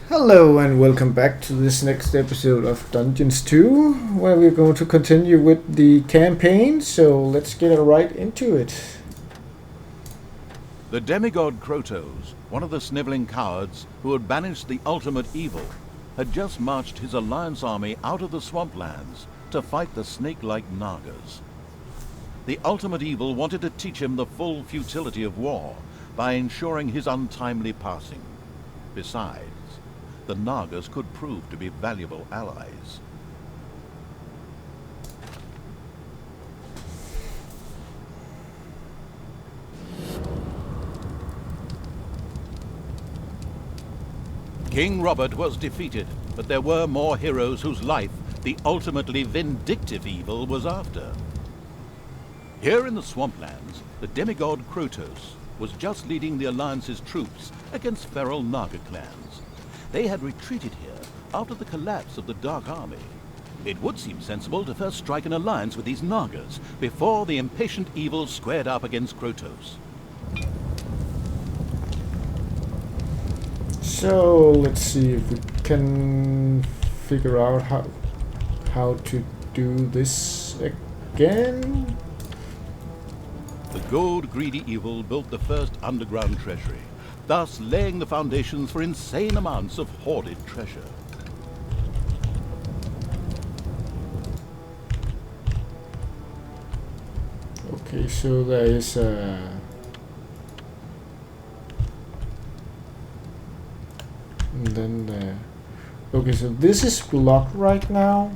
Hello and welcome back to this next episode of Dungeons 2, where we're going to continue with the campaign, so let's get right into it. The demigod Krotos, one of the sniveling cowards who had banished the ultimate evil, had just marched his alliance army out of the Swamplands to fight the snake-like Nagas. The ultimate evil wanted to teach him the full futility of war by ensuring his untimely passing. Besides, the Nagas could prove to be valuable allies. King Robert was defeated, but there were more heroes whose life the ultimately vindictive evil was after. Here in the Swamplands, the demigod Krotos was just leading the Alliance's troops against feral Naga clans. They had retreated here after the collapse of the Dark Army. It would seem sensible to first strike an alliance with these Nagas before the impatient evil squared up against Krotos. So let's see if we can figure out how to do this again. The gold-greedy evil built the first underground treasury, thus laying the foundations for insane amounts of hoarded treasure. Okay, so there is a... And then okay, so this is blocked right now.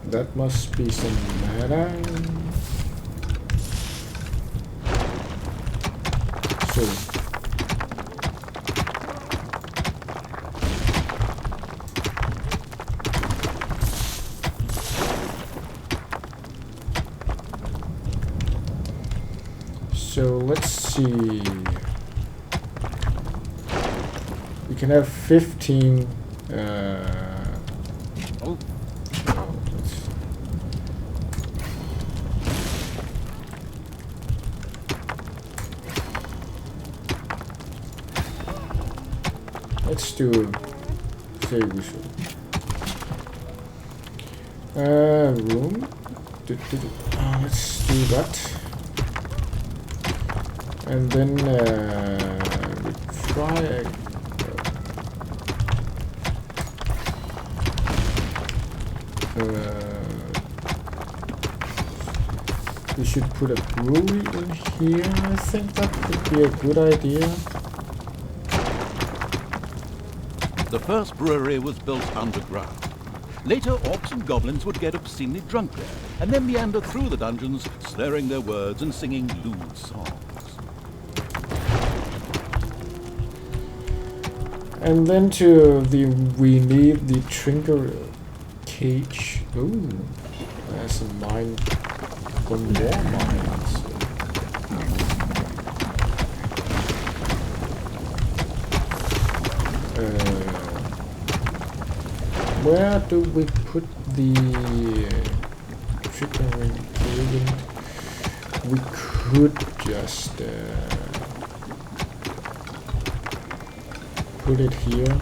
That must be some matter. So let's see. We can have 15. Let's do say we should room. Let's do that, and then we try we should put a brewery in here. I think that would be a good idea. The first brewery was built underground. Later, orcs and goblins would get obscenely drunk there, and then meander through the dungeons, slurring their words and singing lewd songs. And then we need the trinker cage. Ooh, there's a mine. One more mines. Where do we put the triggering cave? We could just put it here.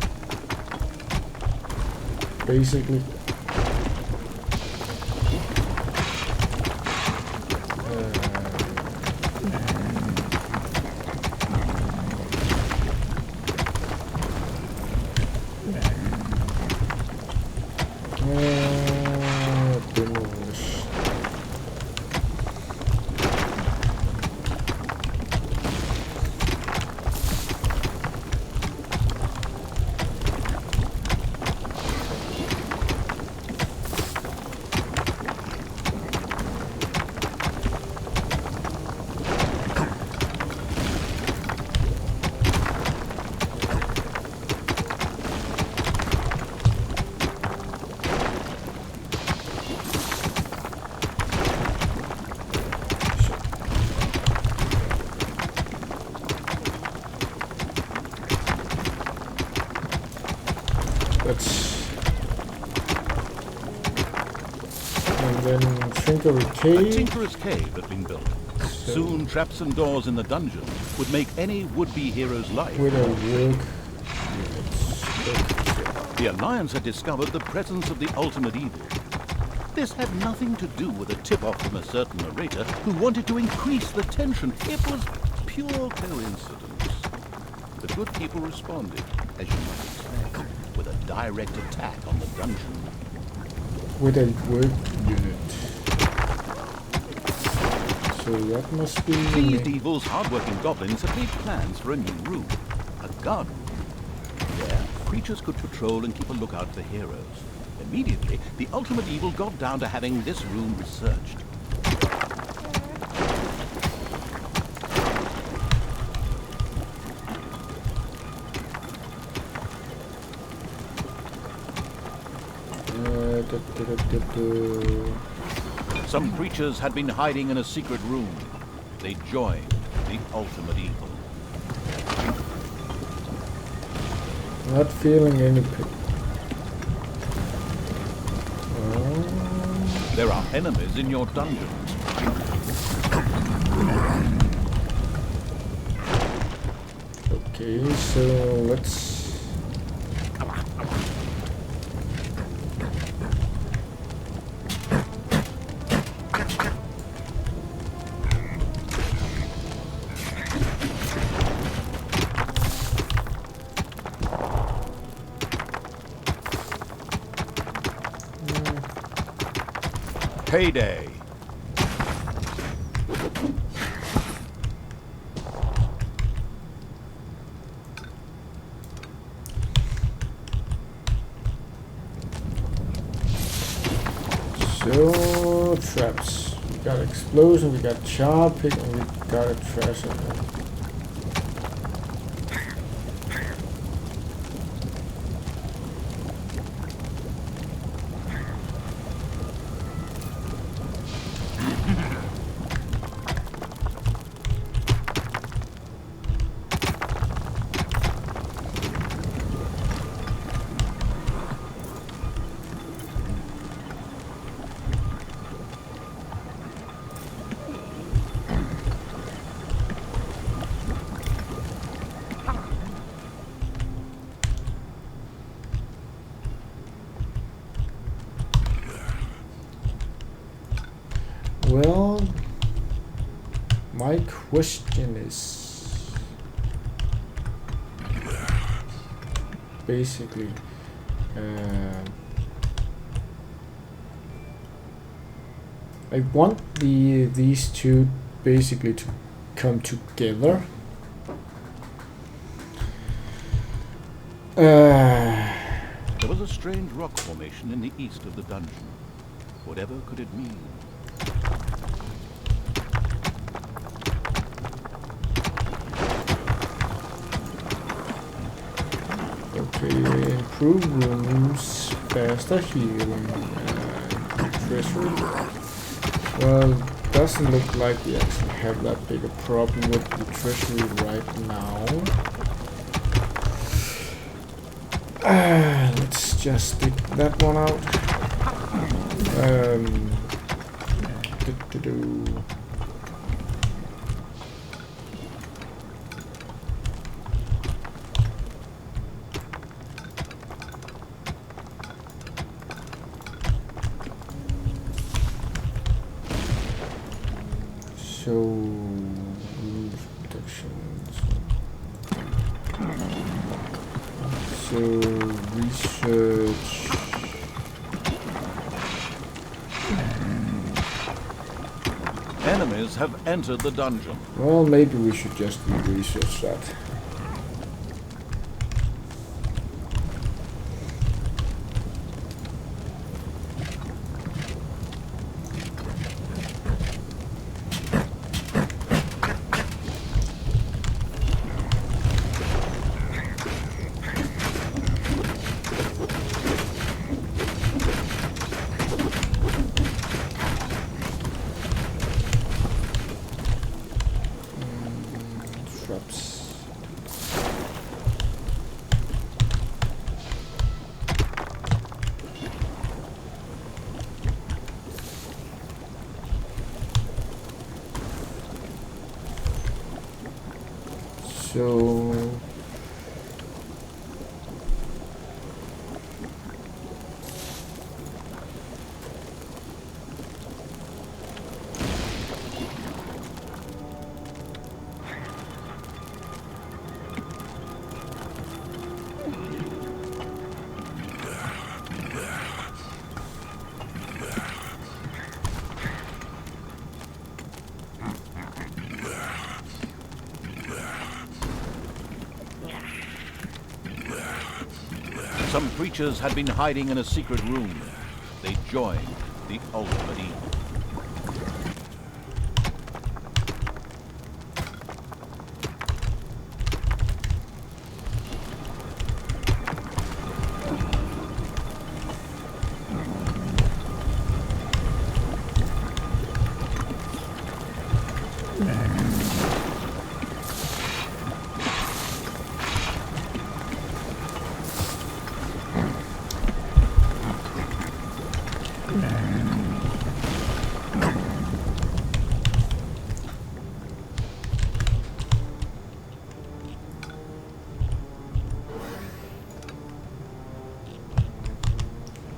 Basically. And then Trinkery A Cave. tinkerer's cave had been built. So Soon traps and doors in the dungeon would make any would-be hero's life. with a work units. The Alliance had discovered the presence of the ultimate evil. This had nothing to do with a tip-off from a certain narrator who wanted to increase the tension. It was pure coincidence. The good people responded, as you might expect, with a direct attack on the dungeon. With a work unit. So that must be... These evil's hard-working goblins had made plans for a new room. A guard room. There, creatures could patrol and keep a lookout for heroes. Immediately, the ultimate evil got down to having this room researched. Some creatures had been hiding in a secret room. They joined the ultimate evil. Not feeling any There are enemies in your dungeons. Okay, so let's... Payday. So, traps. We got explosion, we got char pick, and we got a treasure. Well, my question is basically I want these two basically to come together. There was a strange rock formation in the east of the dungeon. Whatever could it mean? Okay, improve rooms, faster healing, treasure. Well, doesn't look like we actually have that big a problem with the treasury right now. Let's just stick that one out. So, protections. So, research. Enemies have entered the dungeon. Well, maybe we should just research that. Traps. So some creatures had been hiding in a secret room. They joined the ultimate evil.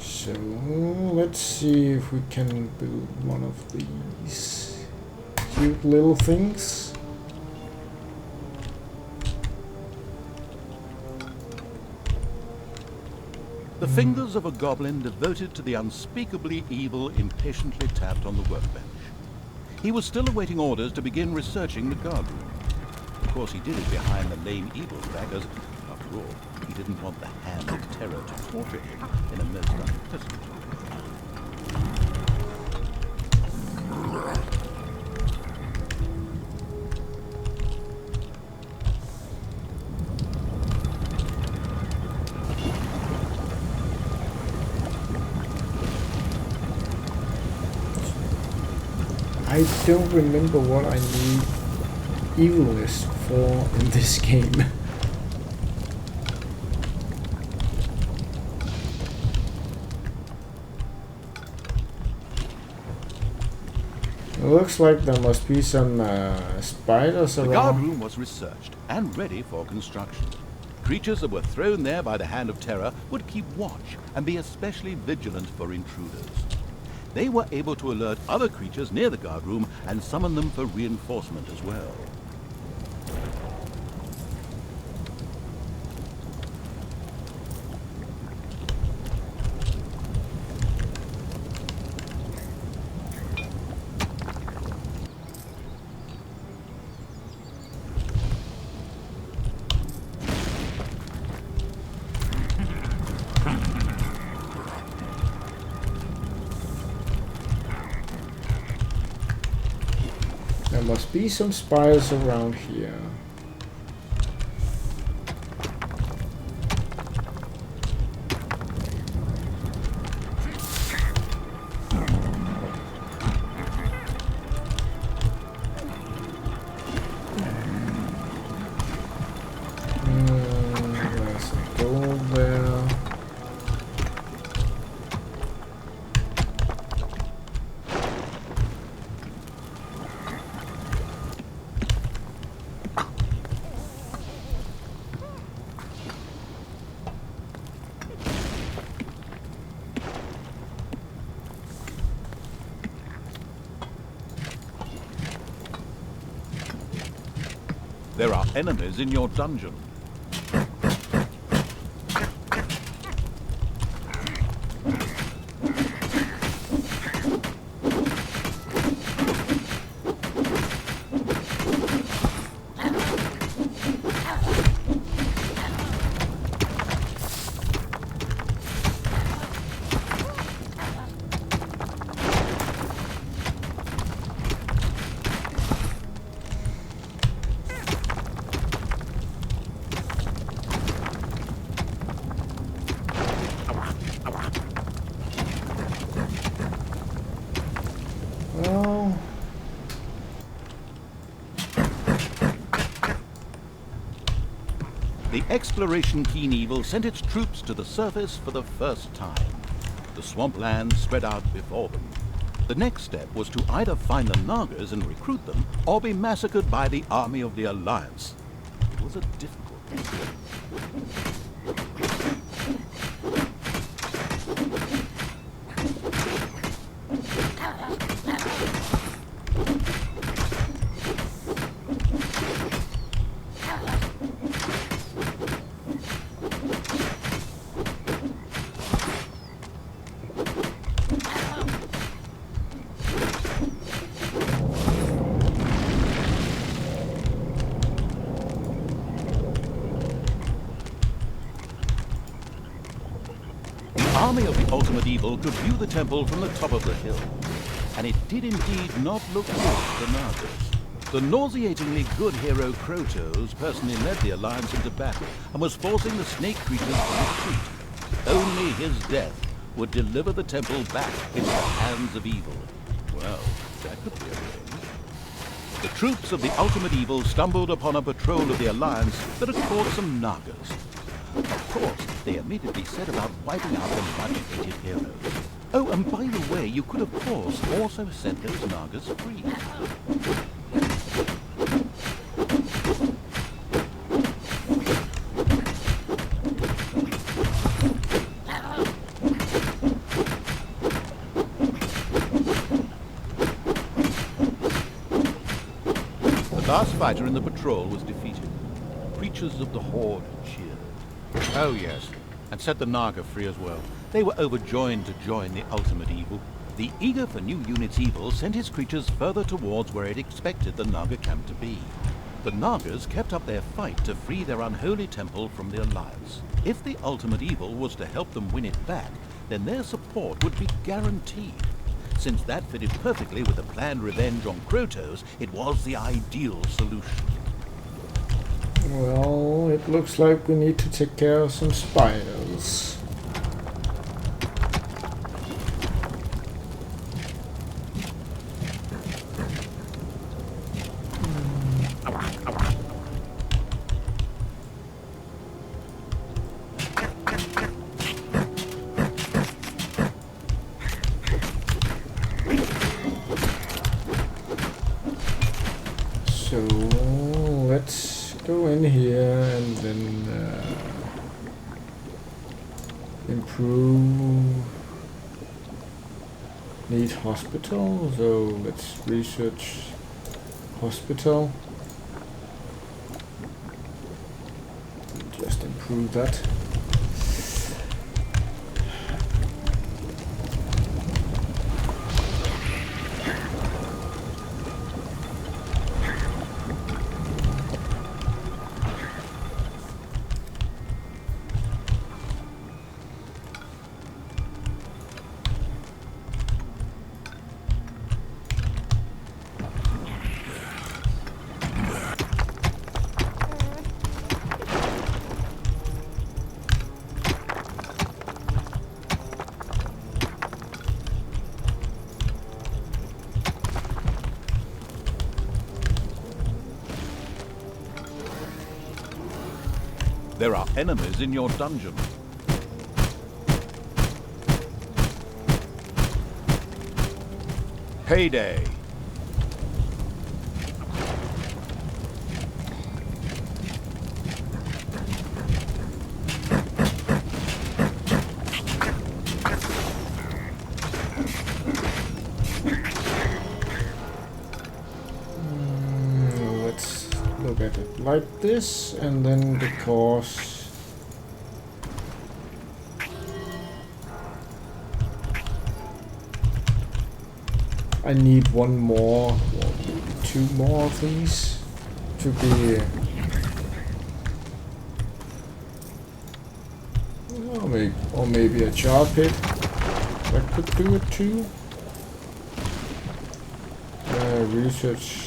So let's see if we can build one of these cute little things. The fingers of a goblin devoted to the unspeakably evil impatiently tapped on the workbench. He was still awaiting orders to begin researching the guardroom. Of course, he did it behind the lame evil daggers. After all, he didn't want the hand of terror to torture him in a most unpleasant way. I don't remember what I need evilness for in this game. It looks like there must be some spiders The around. guardroom was researched and ready for construction. Creatures that were thrown there by the hand of terror would keep watch and be especially vigilant for intruders. They were able to alert other creatures near the guardroom and summon them for reinforcement as well. There must be some spiders around here. There's a door there. There are enemies in your dungeon. Oh. The exploration Keen Evil sent its troops to the surface for the first time. The swamplands spread out before them. The next step was to either find the Nagas and recruit them, or be massacred by the army of the Alliance. was a difficult one. The army of the ultimate evil could view the temple from the top of the hill, and it did indeed not look good for the Nagas. The nauseatingly good hero Krotos personally led the Alliance into battle and was forcing the snake creatures to retreat. Only his death would deliver the temple back into the hands of evil. Well, that could be arranged. The troops of the ultimate evil stumbled upon a patrol of the Alliance that had caught some Nagas. Of course, they immediately set about wiping out the much-hated heroes. Oh, and by the way, you could, of course, also set those Nagas free. The last fighter in the patrol was defeated. Creatures of the Horde cheered. Oh yes, and set the Naga free as well. They were overjoyed to join the ultimate evil. The eager for new units evil sent his creatures further towards where it expected the Naga camp to be. The Nagas kept up their fight to free their unholy temple from the Alliance. If the ultimate evil was to help them win it back, then their support would be guaranteed. Since that fitted perfectly with the planned revenge on Krotos, it was the ideal solution. Well, it looks like we need to take care of some spiders. So let's go in here and then improve. Need hospital, so let's research hospital. Just improve that. There are enemies in your dungeon. Payday. Let's look at it like this, and then because I need one more, or maybe two more of these to be, or maybe a jar pit that could do it too. Research.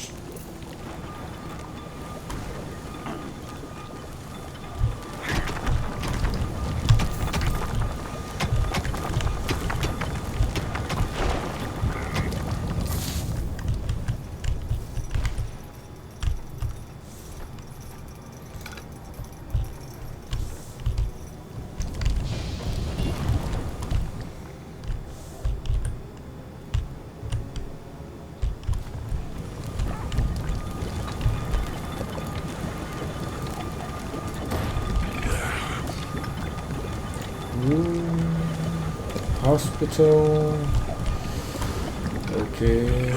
hospital. Okay.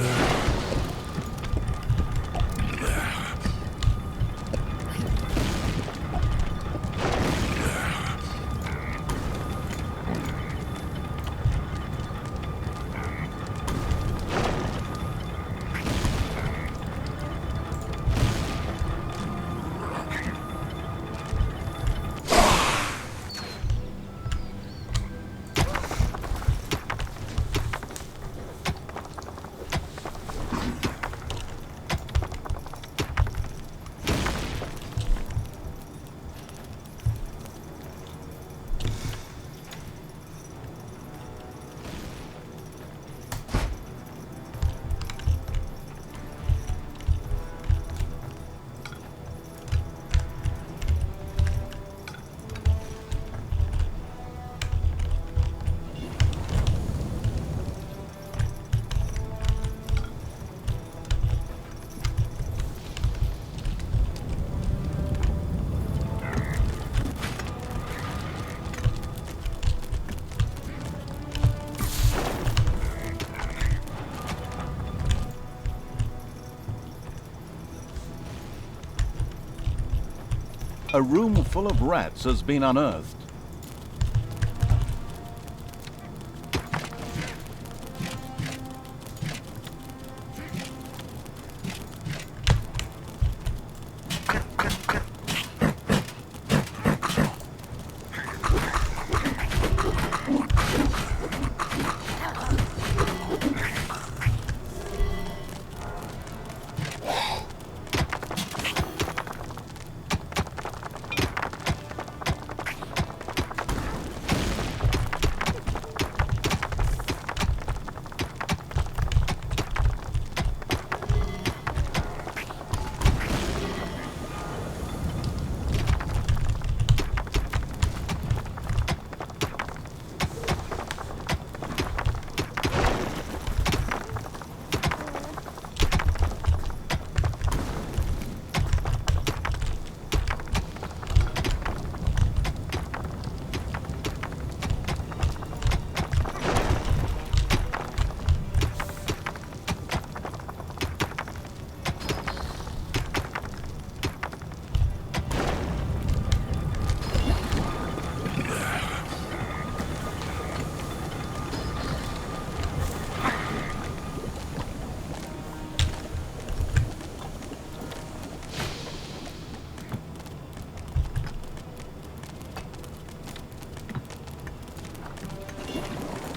A room full of rats has been unearthed.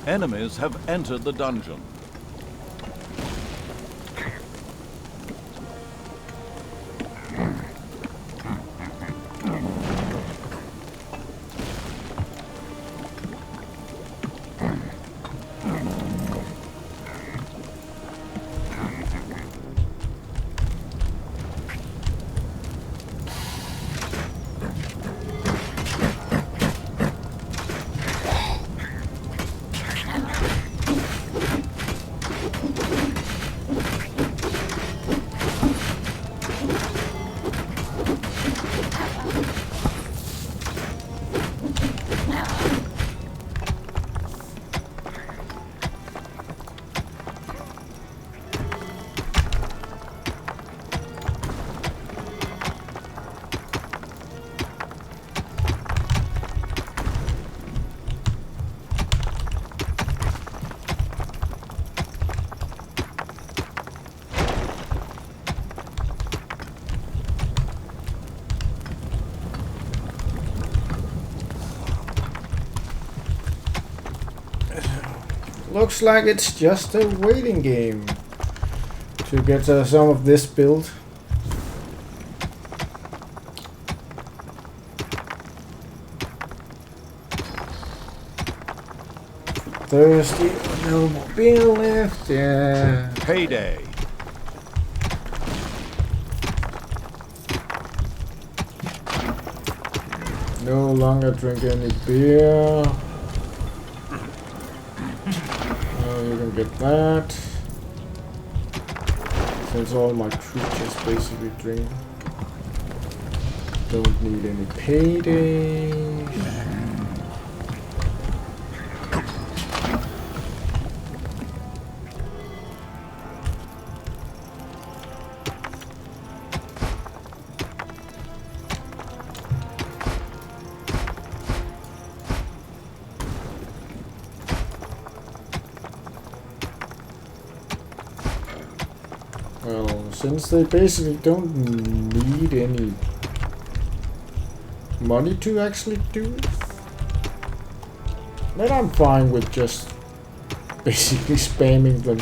Enemies have entered the dungeon. Looks like it's just a waiting game to get some of this built. Thirsty, no more beer left, yeah. Payday. No longer drink any beer. You can get that. Since all my creatures basically drink. Don't need any payday. Well, since they basically don't need any money to actually do it, then I'm fine with just basically spamming them.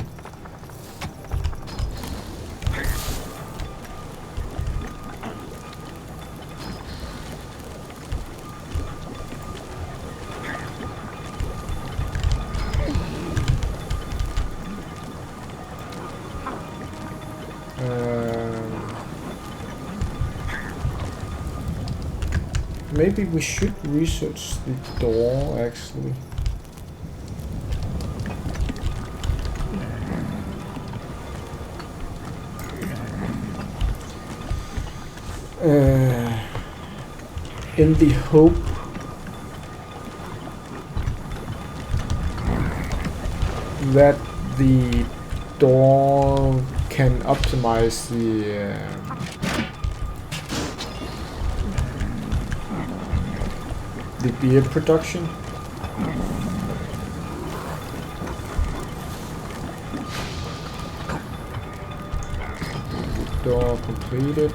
Maybe we should research the door, actually. In the hope that the door can optimize the beer production. Door completed.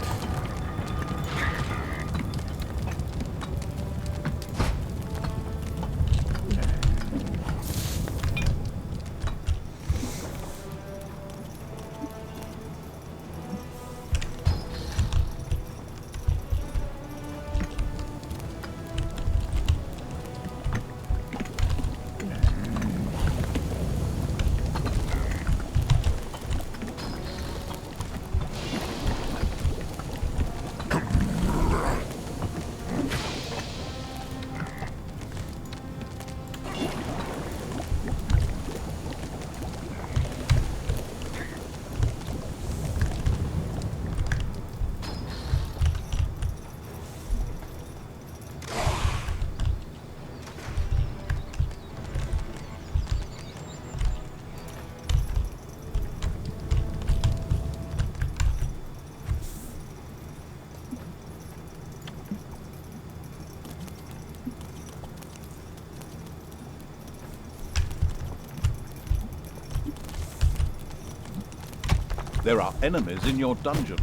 There are enemies in your dungeon.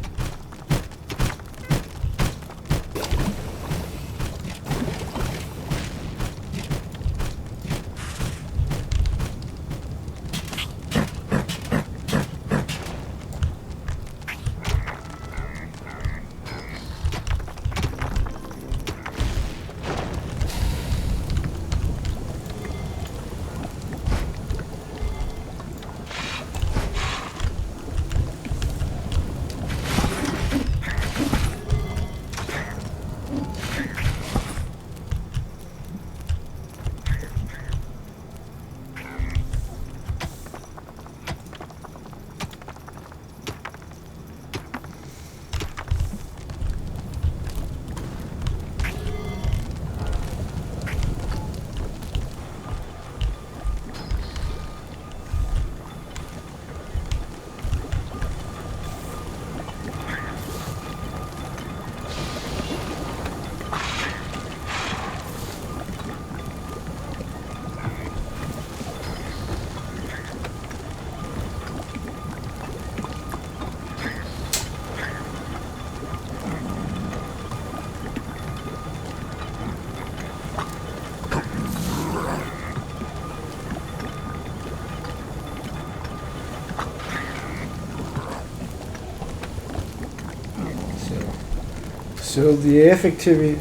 So the effectivity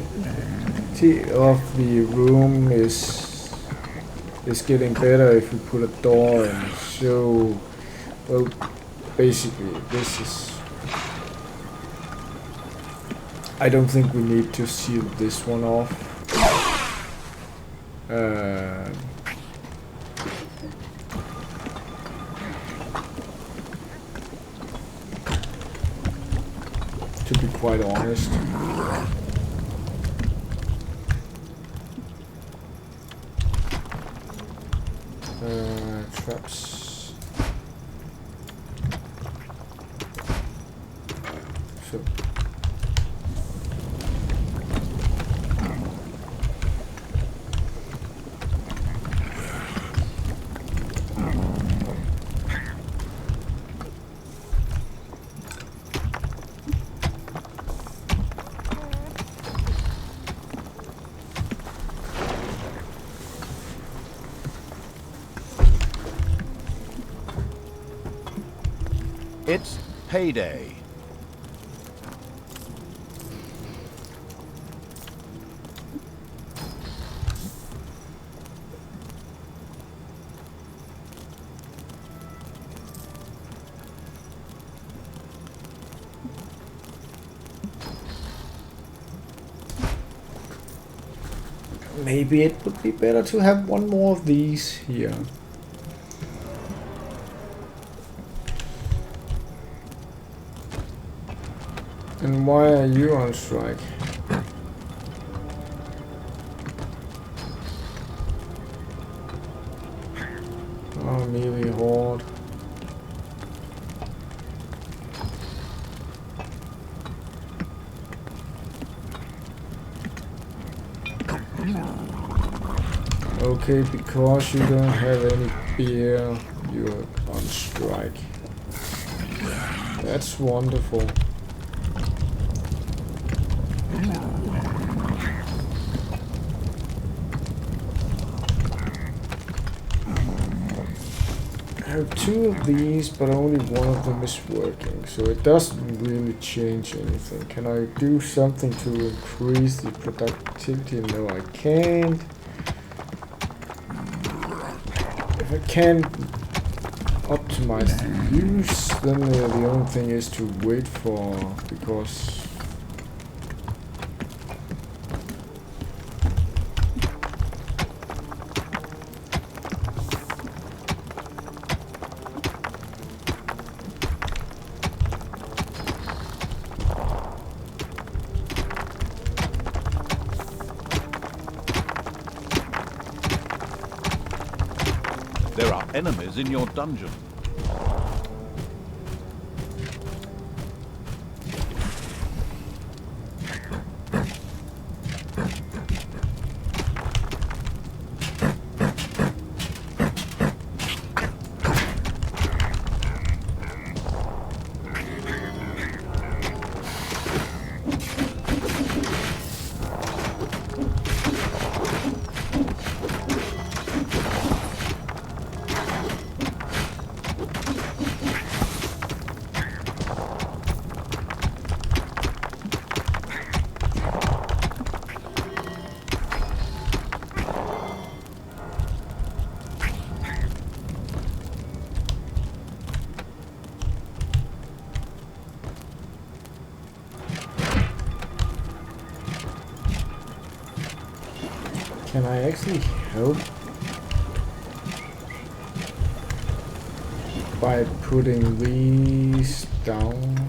of the room is getting better if we put a door in. So, well, basically this is... I don't think we need to seal this one off. To be quite honest. Traps. So. It's payday. Maybe it would be better to have one more of these here. And why are you on strike? Oh, maybe horde. Okay, because you don't have any beer, you're on strike. That's wonderful. I have two of these, but only one of them is working, so it doesn't really change anything. Can I do something to increase the productivity? No, I can't. If I can't optimize the use, then the only thing is to wait for, because There are enemies in your dungeon. can I actually help by putting these down?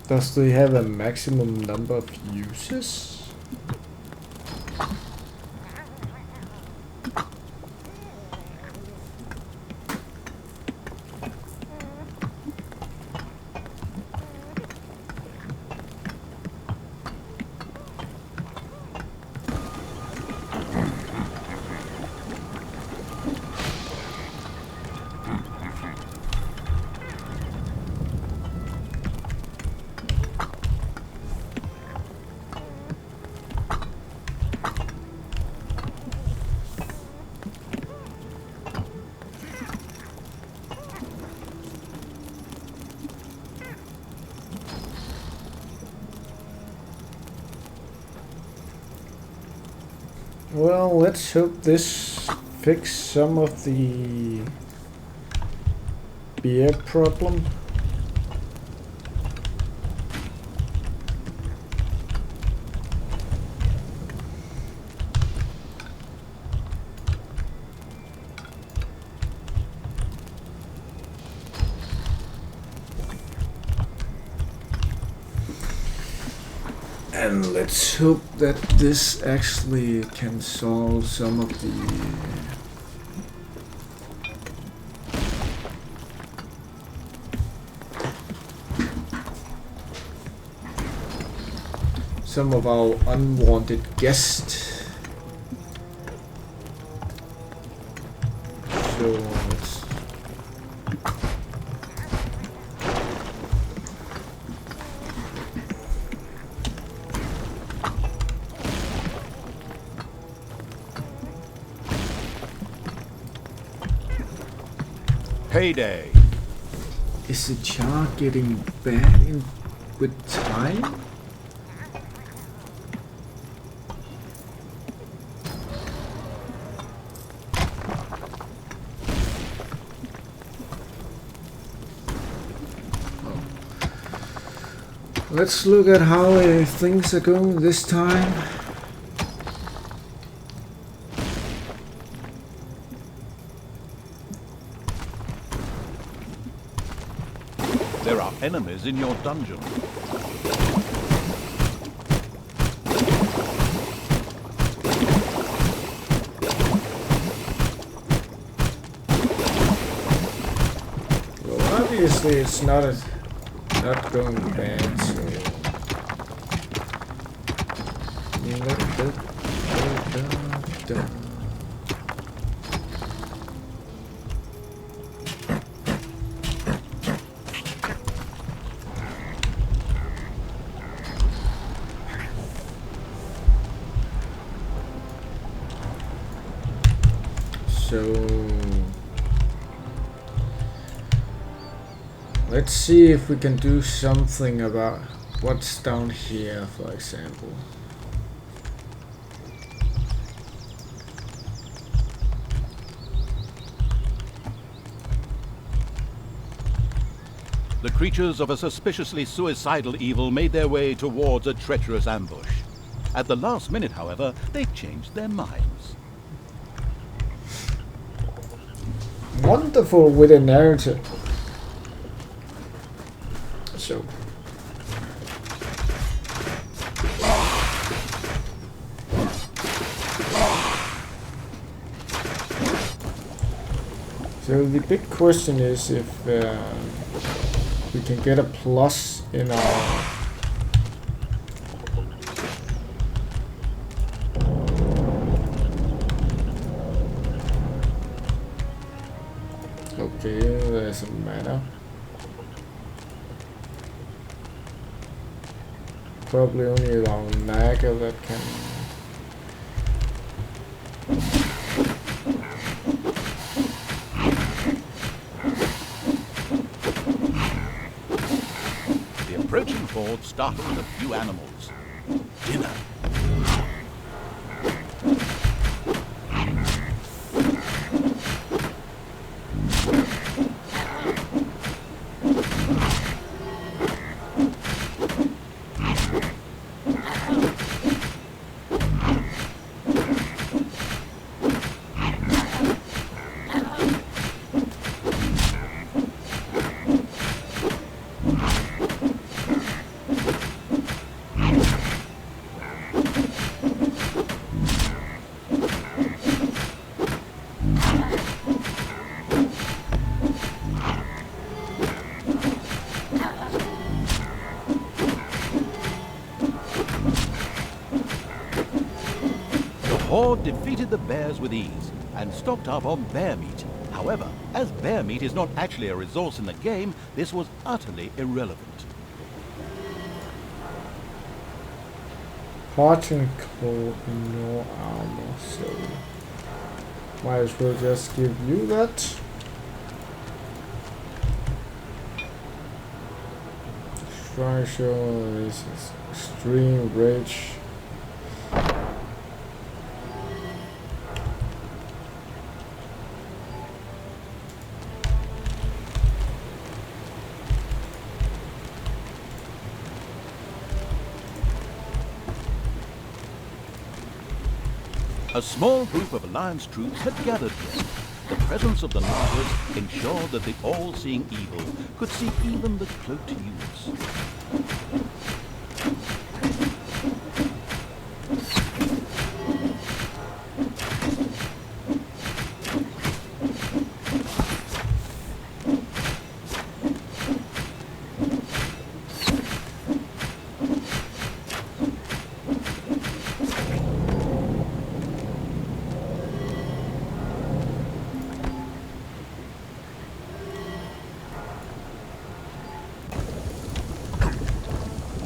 Does they have a maximum number of uses? Well, let's hope this fixes some of the beer problem. And let's hope that this actually can solve some of the some of our unwanted guests. So let's Payday. Is the char getting bad with time? Let's look at how things are going this time. There are enemies in your dungeon. Well, obviously it's not going bad, so let's see if we can do something about what's down here, for example. The creatures of a suspiciously suicidal evil made their way towards a treacherous ambush. At the last minute, however, they changed their minds. Wonderful with a narrative. So the big question is if we can get a plus in our okay, there's a mana. Probably only our Naga that can. The approaching horde startled a few animals. Dinner. Horde defeated the bears with ease and stocked up on bear meat. However, as bear meat is not actually a resource in the game, this was utterly irrelevant. Parching coat, no armor, so might as well just give you that. Structure, this is extreme rage. A small group of Alliance troops had gathered here. The presence of the Nagas ensured that the all-seeing evil could see even the cloaked youths.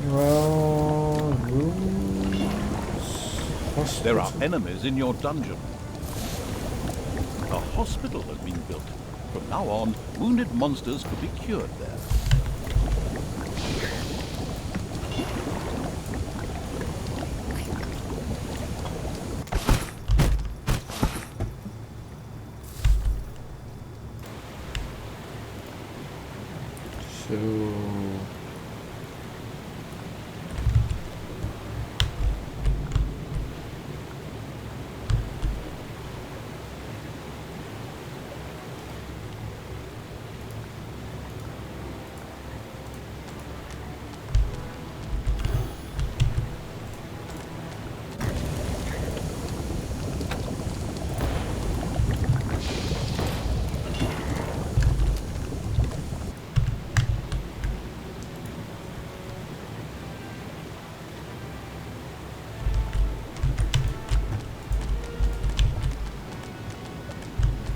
Well, rooms. There are Hospital. enemies in your dungeon. A hospital had been built. From now on, wounded monsters could be cured there. So.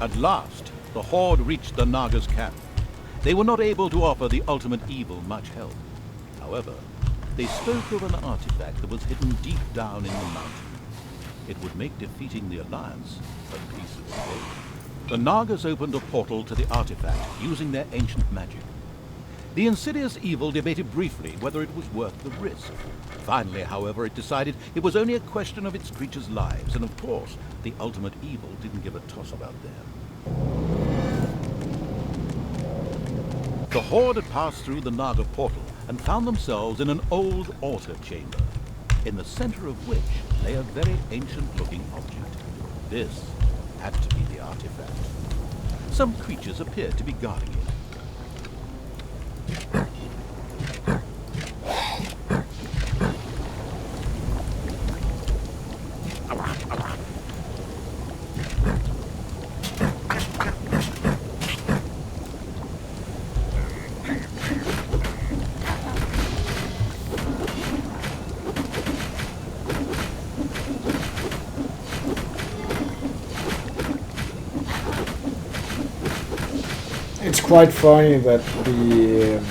At last, the Horde reached the Naga's camp. They were not able to offer the ultimate evil much help. However, they spoke of an artifact that was hidden deep down in the mountain. It would make defeating the Alliance a piece of cake. The Nagas opened a portal to the artifact using their ancient magic. The insidious evil debated briefly whether it was worth the risk. Finally, however, it decided it was only a question of its creatures' lives, and of course, the ultimate evil didn't give a toss about them. The Horde had passed through the Naga portal and found themselves in an old altar chamber, in the center of which lay a very ancient-looking object. This had to be the artifact. Some creatures appeared to be guarding it. It's quite funny that the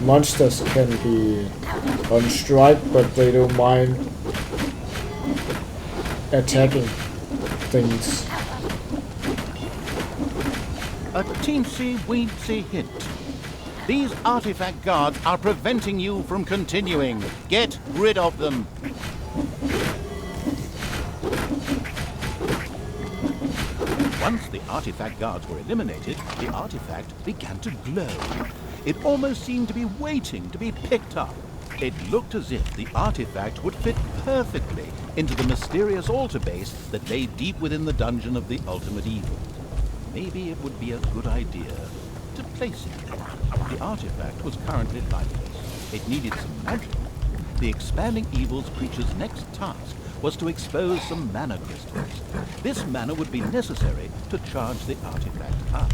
monsters can be on strike, but they don't mind attacking things. A teensy-weensy hint. These artifact guards are preventing you from continuing. Get rid of them. Once the artifact guards were eliminated, the artifact began to glow. It almost seemed to be waiting to be picked up. It looked as if the artifact would fit perfectly into the mysterious altar base that lay deep within the dungeon of the ultimate evil. Maybe it would be a good idea to place it there. The artifact was currently lifeless. It needed some magic. The expanding evil's creature's next task was to expose some mana crystals. This mana would be necessary to charge the artifact up.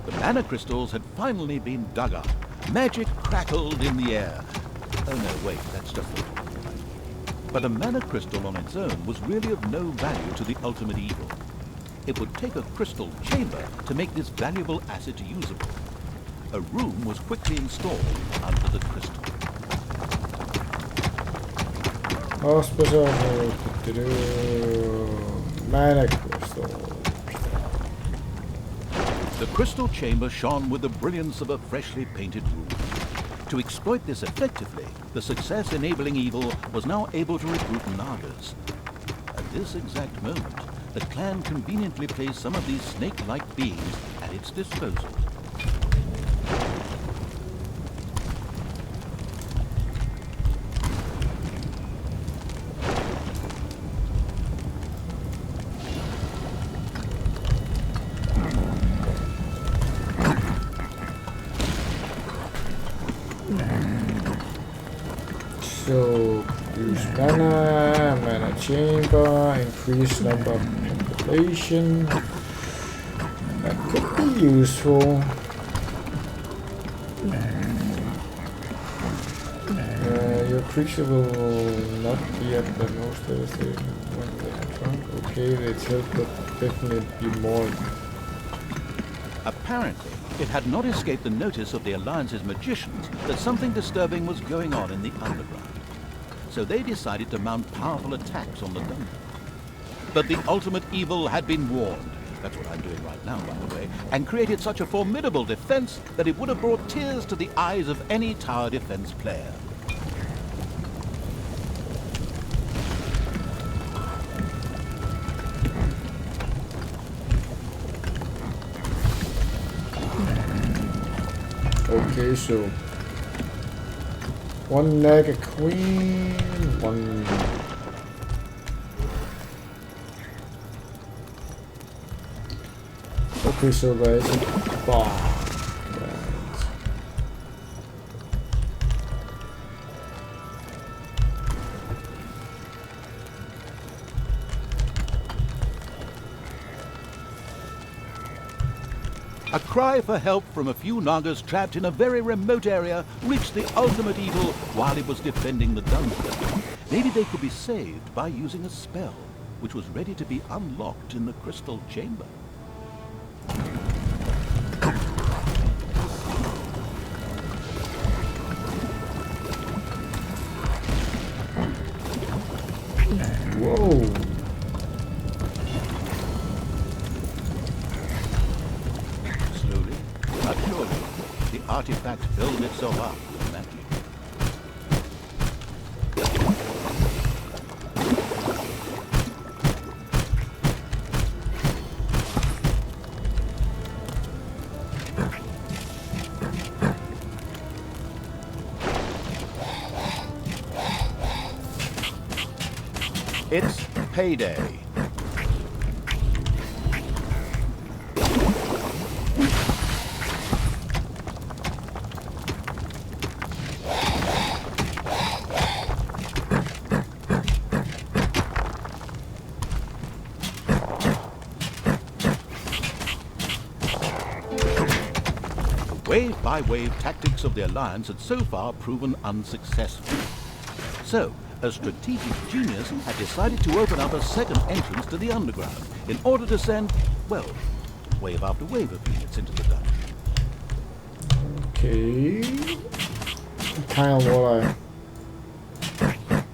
The mana crystals had finally been dug up. Magic crackled in the air. Oh no, wait, that's just the... But a mana crystal on its own was really of no value to the ultimate evil. It would take a crystal chamber to make this valuable asset usable. A room was quickly installed under the crystal. Hospital, mana crystal. The crystal chamber shone with the brilliance of a freshly painted room. To exploit this effectively, the success-enabling evil was now able to recruit Nagas. At this exact moment, the clan conveniently placed some of these snake-like beings at its disposal. So, use mana chamber, increase number of population. That could be useful. Your creature will not be at the most devastating when they are drunk. Okay, let's help, but definitely be more. Apparently, it had not escaped the notice of the Alliance's magicians that something disturbing was going on in the underground. So they decided to mount powerful attacks on the dungeon. But the ultimate evil had been warned. That's what I'm doing right now, by the way, and created such a formidable defense that it would have brought tears to the eyes of any tower defense player. Okay, so one Naga Queen, one. Okay, so there's a bar. A cry for help from a few Nagas trapped in a very remote area reached the ultimate evil while it was defending the dungeon. Maybe they could be saved by using a spell, which was ready to be unlocked in the crystal chamber. Whoa. The artifact filled itself up with magic. It's payday. Wave-by-wave tactics of the Alliance had so far proven unsuccessful. So, a strategic genius had decided to open up a second entrance to the underground in order to send, well, wave after wave of units into the dungeon. Okay. Kind of what I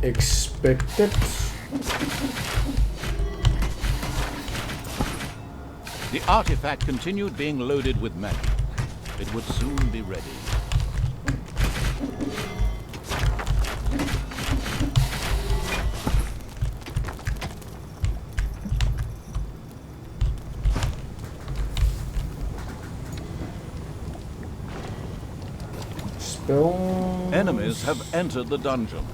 expected. The artifact continued being loaded with magic. It would soon be ready. Spells. Enemies have entered the dungeon.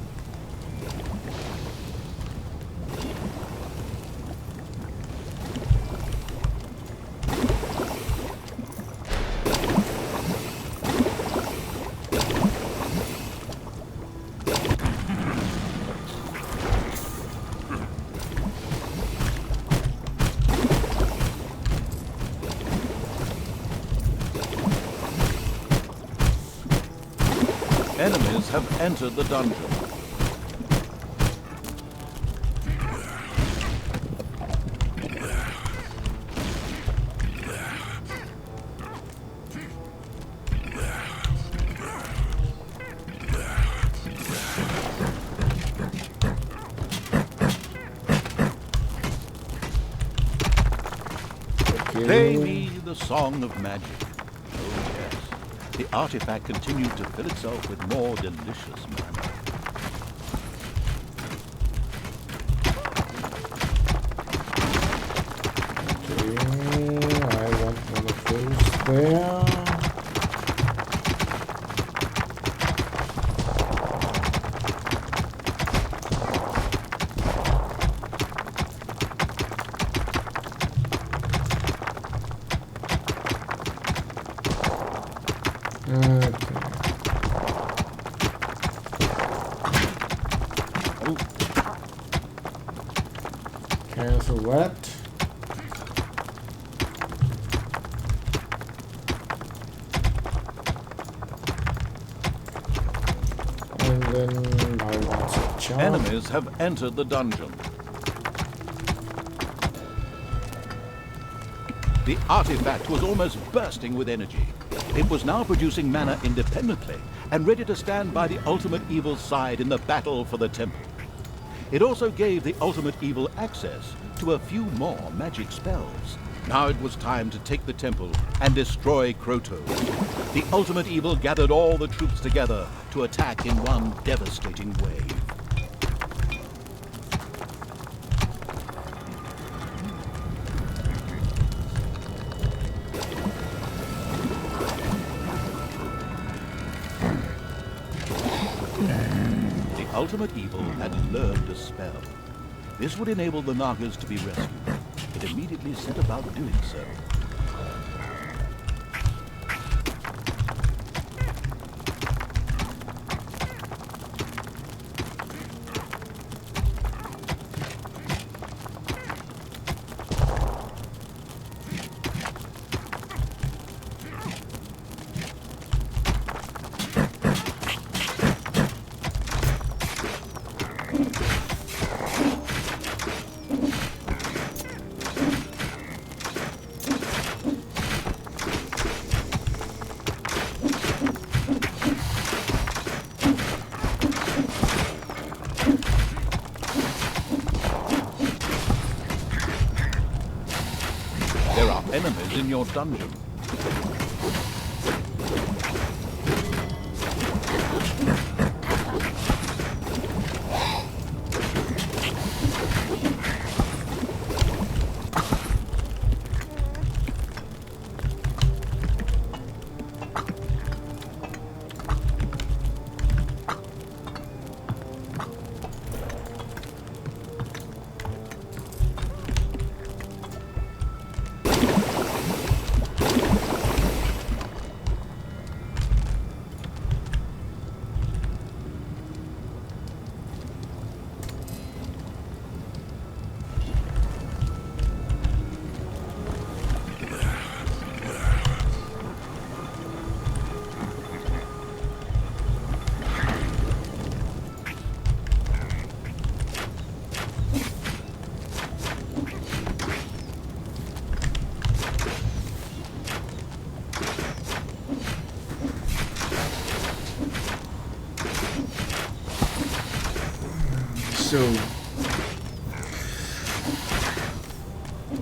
Enemies have entered the dungeon. Play me the song of magic. Oh yes, the artifact continued to fill itself with more delicious mana. Okay, I want one of those there. Cancel that. And then I want a charm. Enemies have entered the dungeon. The artifact was almost bursting with energy. It was now producing mana independently and ready to stand by the ultimate evil's side in the battle for the temple. It also gave the ultimate evil access to a few more magic spells. Now it was time to take the temple and destroy Krotos. The ultimate evil gathered all the troops together to attack in one devastating wave. The ultimate evil had learned a spell. This would enable the Nagas to be rescued. It immediately set about doing so. There are enemies in your dungeon.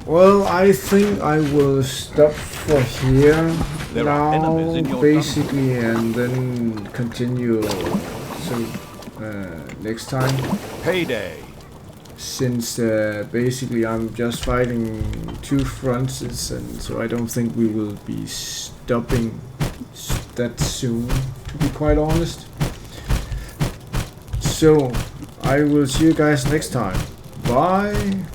Well, I think I will stop for here There are now, enemies in your basically, and then continue next time. Payday. Since basically I'm just fighting two fronts, and so I don't think we will be stopping that soon, to be quite honest. So I will see you guys next time. Bye.